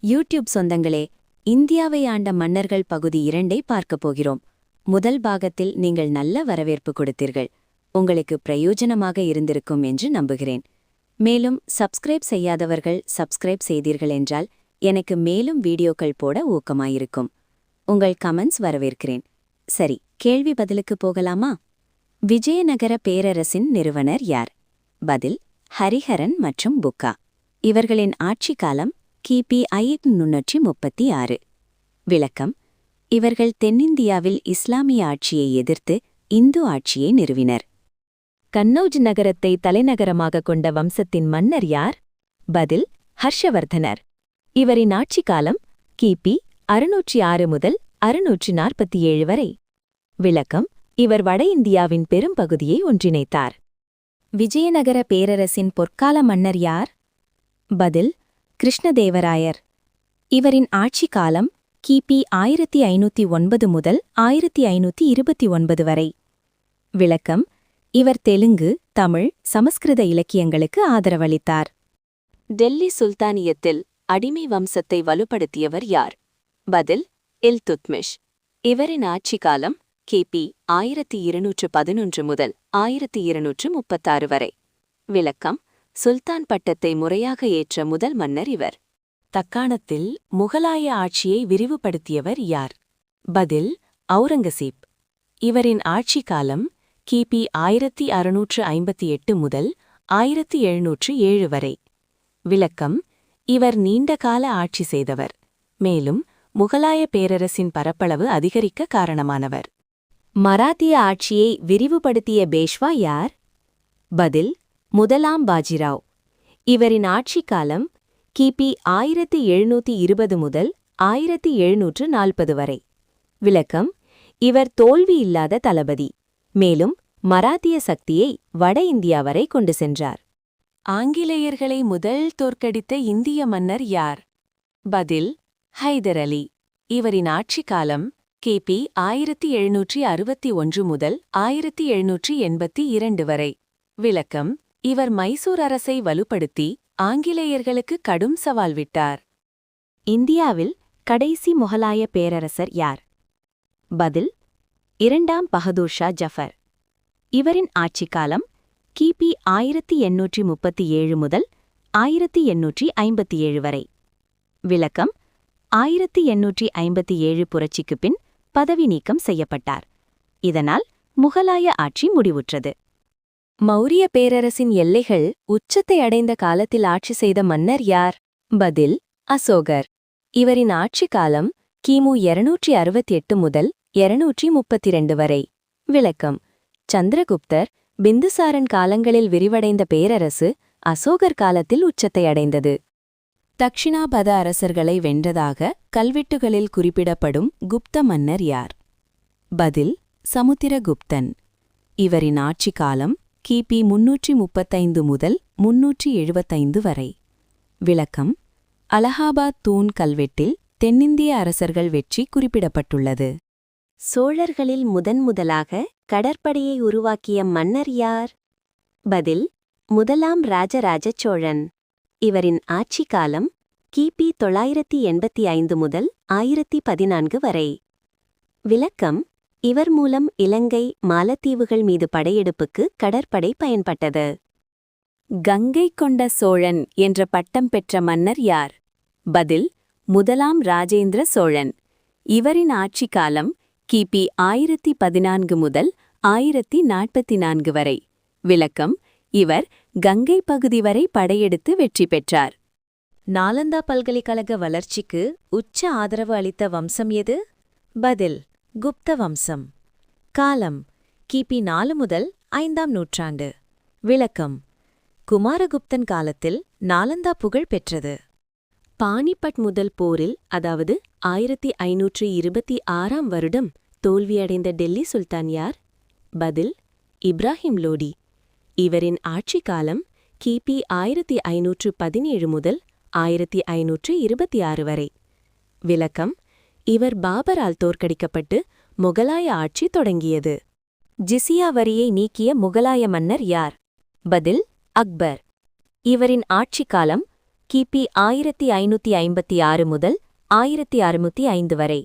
YouTube சொந்தங்களே, இந்தியாவை ஆண்ட மன்னர்கள் பகுதி 2ஐ பார்க்கப் போகிறோம். முதல் பாகத்தில் நீங்கள் நல்ல வரவேற்பு கொடுத்தீர்கள். உங்களுக்கு பிரயோஜனமாக இருந்திருக்கும் என்று நம்புகிறேன். மேலும் சப்ஸ்கிரைப் செய்யாதவர்கள் சப்ஸ்கிரைப் செய்தீர்கள் என்றால் எனக்கு மேலும் வீடியோக்கள் போட ஊக்கமாயிருக்கும். உங்கள் கமெண்ட்ஸ் வரவேற்கிறேன். சரி, கேள்வி பதிலுக்கு போகலாமா? விஜயநகர பேரரசின் நிறுவனர் யார்? பதில்: ஹரிஹரன் மற்றும் புக்கா. இவர்களின் ஆட்சி காலம் கிபி 1336. விளக்கம்: இவர்கள் தென்னிந்தியாவில் இஸ்லாமிய ஆட்சியை எதிர்த்து இந்து ஆட்சியை நிறுவினர். கன்னௌஜ் நகரத்தை தலைநகரமாக கொண்ட வம்சத்தின் மன்னர் யார்? பதில்: ஹர்ஷவர்தனர். இவரின் ஆட்சி காலம் கிபி 606 முதல் 647 வரை. விளக்கம்: இவர் வட இந்தியாவின் பெரும்பகுதியை ஒன்றிணைத்தார். விஜயநகர பேரரசின் பொற்கால மன்னர் யார்? பதில்: கிருஷ்ணதேவராயர். இவரின் ஆட்சி காலம் கிபி 1509 முதல் 1529 வரை. விளக்கம்: இவர் தெலுங்கு, தமிழ், சமஸ்கிருத இலக்கியங்களுக்கு ஆதரவளித்தார். டெல்லி சுல்தானியத்தில் அடிமை வம்சத்தை வலுப்படுத்தியவர் யார்? பதில்: இல்துத்மிஷ். இவரின் ஆட்சி காலம் கிபி 1211 முதல் 1236 வரை. விளக்கம்: சுல்தான் பட்டத்தை முறையாக ஏற்ற முதல் மன்னர் இவர். தக்காணத்தில் முகலாய ஆட்சியை விரிவுபடுத்தியவர் யார்? பதில்: அவுரங்கசீப். இவரின் ஆட்சி காலம் கிபி 1658 முதல் 1707 வரை. விளக்கம்: இவர் நீண்டகால ஆட்சி செய்தவர், மேலும் முகலாய பேரரசின் பரப்பளவு அதிகரிக்க காரணமானவர். மராத்திய ஆட்சியை விரிவுபடுத்திய பேஷ்வா யார்? பதில்: முதலாம் பாஜிராவ். இவரின் ஆட்சி காலம் கிபி 1720 முதல் 1740 வரை. விளக்கம்: இவர் தோல்வியில்லாத தளபதி, மேலும் மராத்திய சக்தியை வட இந்தியா வரை கொண்டு சென்றார். ஆங்கிலேயர்களை முதல் தோற்கடித்த இந்திய மன்னர் யார்? பதில்: ஹைதர் அலி. இவரின் ஆட்சி காலம் கிபி 1761 முதல் 1782 வரை. விளக்கம்: இவர் மைசூர் அரசை வலுப்படுத்தி ஆங்கிலேயர்களுக்கு கடும் சவால் விட்டார். இந்தியாவில் கடைசி முகலாய பேரரசர் யார்? பதில்: இரண்டாம் பகதூர் ஷா ஜஃபர். இவரின் ஆட்சி காலம் கிபி 1837 முதல் 1857 வரை. விளக்கம்: 1857 புரட்சிக்குப் பின் பதவி நீக்கம் செய்யப்பட்டார். இதனால் முகலாய ஆட்சி முடிவுற்றது. மௌரிய பேரரசின் எல்லைகள் உச்சத்தை அடைந்த காலத்தில் ஆட்சி செய்த மன்னர் யார்? பதில்: அசோகர். இவரின் ஆட்சி காலம் கிமு 268 முதல் 232 வரை. விளக்கம்: சந்திரகுப்தர், பிந்துசாரன் காலங்களில் விரிவடைந்த பேரரசு அசோகர் காலத்தில் உச்சத்தை அடைந்தது. தக்ஷிணாபத அரசர்களை வென்றதாக கல்வெட்டுகளில் குறிப்பிடப்படும் குப்த மன்னர் யார்? பதில்: சமுத்திரகுப்தன். இவரின் ஆட்சி காலம் கிபி 335 முதல் 375 வரை. விளக்கம்: அலகாபாத் தூண் கல்வெட்டில் தென்னிந்திய அரசர்கள் வெற்றி குறிப்பிடப்பட்டுள்ளது. சோழர்களில் முதன்முதலாக கடற்படையை உருவாக்கிய மன்னர் யார்? பதில்: முதலாம் ராஜராஜ சோழன். இவரின் ஆட்சி காலம் கிபி 985 முதல் 1014 வரை. விளக்கம்: இவர் மூலம் இலங்கை, மாலத்தீவுகள் மீது படையெடுப்புக்கு கடற்படை பயன்பட்டது. கங்கை கொண்ட சோழன் என்ற பட்டம் பெற்ற மன்னர் யார்? பதில்: முதலாம் ராஜேந்திர சோழன். இவரின் ஆட்சி காலம் கிபி 1014 முதல் 1044 வரை. விளக்கம்: இவர் கங்கை பகுதி வரை படையெடுத்து வெற்றி பெற்றார். நாலந்தா பல்கலைக்கழக வளர்ச்சிக்கு உச்ச ஆதரவு அளித்த வம்சம் எது? பதில்: குப்த வம்சம். காலம் கிபி 4 முதல் 5ஆம் நூற்றாண்டு. விளக்கம்: குமாரகுப்தன் காலத்தில் நாலந்தா புகழ் பெற்றது. பானிபட் முதல் போரில், அதாவது 1526ஆம் வருடம் தோல்வியடைந்த டெல்லி சுல்தான் யார்? பதில்: இப்ராஹிம் லோடி. இவரின் ஆட்சி காலம் கிபி 1517 முதல் 1526 வரை. விளக்கம்: இவர் பாபரால் தோற்கடிக்கப்பட்டு முகலாய ஆட்சி தொடங்கியது. ஜிசியா வரியை நீக்கிய முகலாய மன்னர் யார்? பதில்: அக்பர். இவரின் ஆட்சி காலம் கிபி 1556 முதல் 1605 வரை.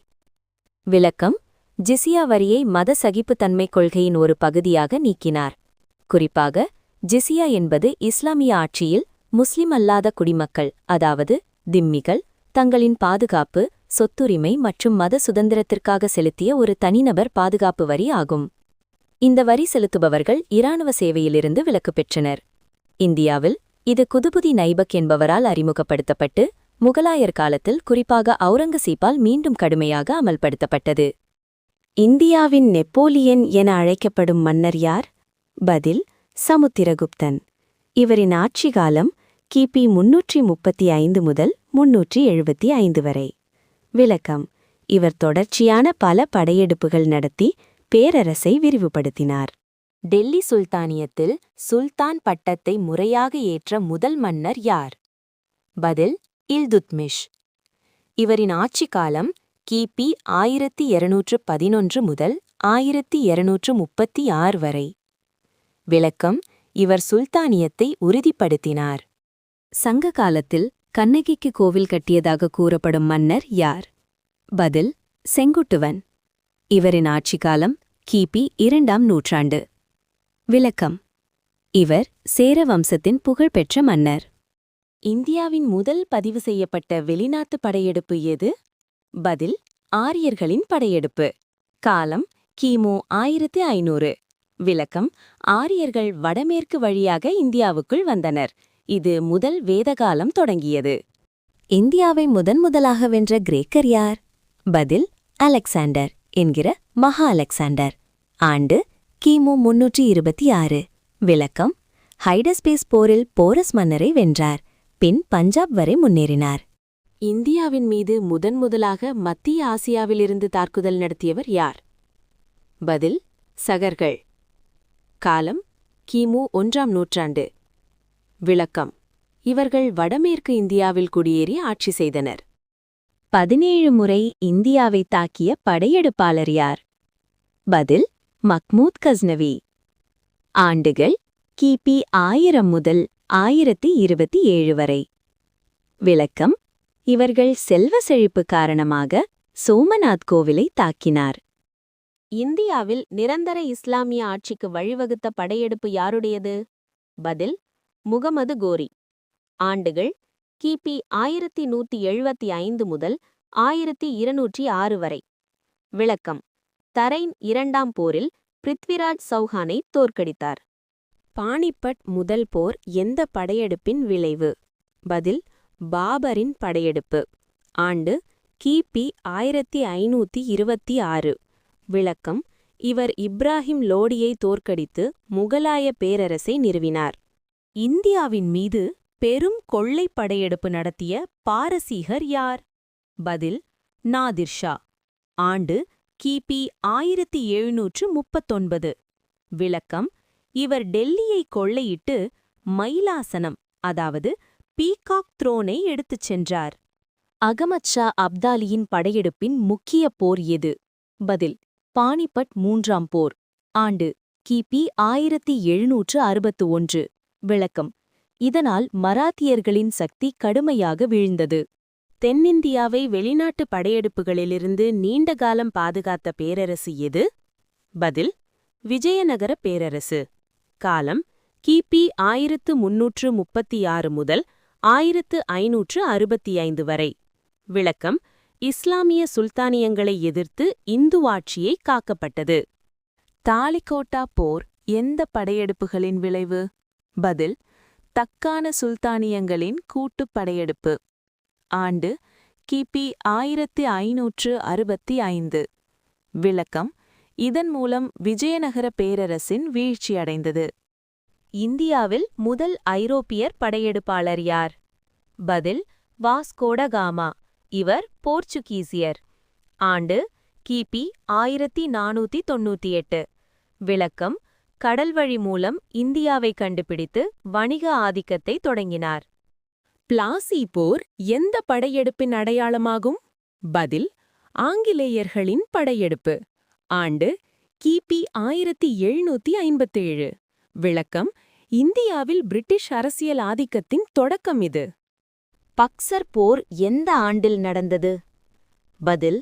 விளக்கம்: ஜிசியா வரியை மத சகிப்புத்தன்மை கொள்கையின் ஒரு பகுதியாக நீக்கினார். குறிப்பாக, ஜிசியா என்பது இஸ்லாமிய ஆட்சியில் முஸ்லிம் அல்லாத குடிமக்கள், அதாவது திம்மிகள், தங்களின் பாதுகாப்பு, சொத்துரிமை மற்றும் மத சுதந்திரத்திற்காக செலுத்திய ஒரு தனிநபர் பாதுகாப்பு வரி ஆகும். இந்த வரி செலுத்துபவர்கள் இராணுவ சேவையிலிருந்து விலக்கு பெற்றனர். இந்தியாவில் இது குதுபுதீன் ஐபக் என்பவரால் அறிமுகப்படுத்தப்பட்டு, முகலாயர் காலத்தில் குறிப்பாக அவுரங்கசீப்பால் மீண்டும் கடுமையாக அமல்படுத்தப்பட்டது. இந்தியாவின் நெப்போலியன் என அழைக்கப்படும் மன்னர் யார்? பதில்: சமுத்திரகுப்தன். இவரின் ஆட்சிகாலம் கிபி 335 முதல் 375 வரை. விளக்கம்: இவர் தொடர்ச்சியான பல படையெடுப்புகள் நடத்தி பேரரசை விரிவுபடுத்தினார். டெல்லி சுல்தானியத்தில் சுல்தான் பட்டத்தை முறையாக ஏற்ற முதல் மன்னர் யார்? பதில்: இல்துத்மிஷ். இவரின் ஆட்சிக்காலம் கிபி 1211 முதல் 1236 வரை. விளக்கம்: இவர் சுல்தானியத்தை உறுதிப்படுத்தினார். சங்க காலத்தில் கண்ணகிக்கு கோவில் கட்டியதாக கூறப்படும் மன்னர் யார்? பதில்: செங்குட்டுவன். இவரின் ஆட்சிக்காலம் கிபி 2ஆம் நூற்றாண்டு. விளக்கம்: இவர் சேர வம்சத்தின் புகழ்பெற்ற மன்னர். இந்தியாவின் முதல் பதிவு செய்யப்பட்ட வெளிநாட்டு படையெடுப்பு எது? பதில்: ஆரியர்களின் படையெடுப்பு. காலம் கிமு 1500. விளக்கம்: ஆரியர்கள் வடமேற்கு வழியாக இந்தியாவுக்குள் வந்தனர். இது முதல் வேதகாலம் தொடங்கியது. இந்தியாவை முதன்முதலாக வென்ற கிரேக்கர் யார்? பதில்: அலெக்சாண்டர் என்கிற மகா அலெக்சாண்டர். ஆண்டு கிமு 326. விளக்கம்: ஹைடஸ்பேஸ் போரில் போரஸ் மன்னரை வென்றார். பின் பஞ்சாப் வரை முன்னேறினார். இந்தியாவின் மீது முதன்முதலாக மத்திய ஆசியாவிலிருந்து தாக்குதல் நடத்தியவர் யார்? பதில்: சகர்கள். காலம் கிமு 1ஆம் நூற்றாண்டு. விளக்கம்: இவர்கள் வடமேற்கு இந்தியாவில் குடியேறி ஆட்சி செய்தனர். 17 முறை இந்தியாவை தாக்கிய படையெடுப்பாளர் யார்? பதில்: மஹ்மூத் கஸ்னவி. ஆண்டுகள் கிபி 1000 முதல் 1027 வரை. விளக்கம்: இவர்கள் செல்வ செழிப்பு காரணமாக சோமநாத் கோவிலை தாக்கினார். இந்தியாவில் நிரந்தர இஸ்லாமிய ஆட்சிக்கு வழிவகுத்த படையெடுப்பு யாருடையது? பதில்: முகமது கோரி. ஆண்டுகள் கிபி 1175 முதல் 1206 வரை. விளக்கம்: தரைன் 2ஆம் போரில் பிருத்விராஜ் சௌஹானை தோற்கடித்தார். பானிபட் முதல் போர் எந்த படையெடுப்பின் விளைவு? பதில்: பாபரின் படையெடுப்பு. ஆண்டு கிபி 1526. விளக்கம்: இவர் இப்ராஹிம் லோடியை தோற்கடித்து முகலாய பேரரசை நிறுவினார். இந்தியாவின் மீது பெரும் கொள்ளை படையெடுப்பு நடத்திய பாரசீகர் யார்? பதில்: நாதிர் ஷா. ஆண்டு கிபி 1739. விளக்கம்: இவர் டெல்லியை கொள்ளையிட்டு மைலாசனம், அதாவது பீகாக் த்ரோனை எடுத்துச் சென்றார். அகமத் ஷா அப்தாலியின் படையெடுப்பின் முக்கிய போர் எது? பதில்: பானிபட் 3ஆம் போர். ஆண்டு கிபி 1761. விளக்கம்: இதனால் மராத்தியர்களின் சக்தி கடுமையாக வீழ்ந்தது. தென்னிந்தியாவை வெளிநாட்டு படையெடுப்புகளிலிருந்து நீண்ட காலம் பாதுகாத்த பேரரசு எது? பதில்: விஜயநகர பேரரசு. காலம் கிபி 1336 முதல் 1565 வரை. விளக்கம்: இஸ்லாமிய சுல்தானியங்களை எதிர்த்து இந்து ஆட்சியை காக்கப்பட்டது. தாலிகோட்டா போர் எந்த படையெடுப்புகளின் விளைவு? பதில்: தக்கான சுல்தானியங்களின் கூட்டுப் படையெடுப்பு. ஆண்டு கிபி 1565. விளக்கம்: இதன் மூலம் விஜயநகர பேரரசின் வீழ்ச்சியடைந்தது. இந்தியாவில் முதல் ஐரோப்பியர் படையெடுப்பாளர் யார்? பதில்: வாஸ்கோட காமா. இவர் போர்ச்சுகீசியர். ஆண்டு கிபி 1498. விளக்கம்: கடல்வழி மூலம் இந்தியாவை கண்டுபிடித்து வணிக ஆதிக்கத்தை தொடங்கினார். பிளாசி போர் எந்த படையெடுப்பின் அடையாளமாகும்? பதில்: ஆங்கிலேயர்களின் படையெடுப்பு. ஆண்டு கிபி 1757. விளக்கம்: இந்தியாவில் பிரிட்டிஷ் அரசியல் ஆதிக்கத்தின் தொடக்கம் இது. பக்சர் போர் எந்த ஆண்டில் நடந்தது? பதில்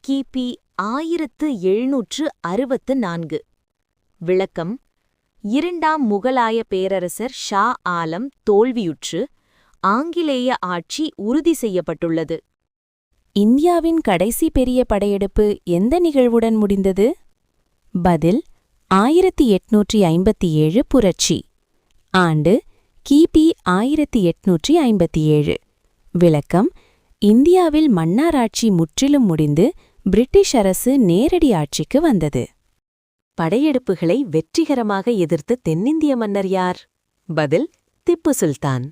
கிபி 1764. விளக்கம்: இரண்டாம் முகலாய பேரரசர் ஷா ஆலம் தோல்வியுற்று ஆங்கிலேய ஆட்சி உறுதி செய்யப்பட்டுள்ளது. இந்தியாவின் கடைசி பெரிய படையெடுப்பு எந்த நிகழ்வுடன் முடிந்தது? பதில் 1857 புரட்சி. ஆண்டு கிபி 1857. விளக்கம்: இந்தியாவில் மன்னாராட்சி முற்றிலும் முடிந்து பிரிட்டிஷ் அரசு நேரடி ஆட்சிக்கு வந்தது. படையெடுப்புகளை வெற்றிகரமாக எதிர்த்த தென்னிந்திய மன்னர் யார்? பதில் திப்பு சுல்தான்.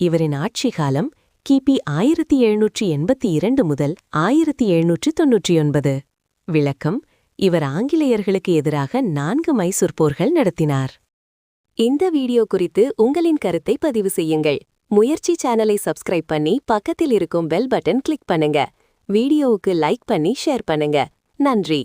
இவரின் ஆட்சி காலம் கிபி 1782 முதல் 1799. விளக்கம்: இவர் ஆங்கிலேயர்களுக்கு எதிராக 4 மைசூர் போர்கள் நடத்தினார். இந்த வீடியோ குறித்து உங்களின் கருத்தை பதிவு செய்யுங்கள். முயற்சி சேனலை சப்ஸ்கிரைப் பண்ணி பக்கத்தில் இருக்கும் பெல் பட்டன் கிளிக் பண்ணுங்க. வீடியோவுக்கு லைக் பண்ணி ஷேர் பண்ணுங்க. நன்றி.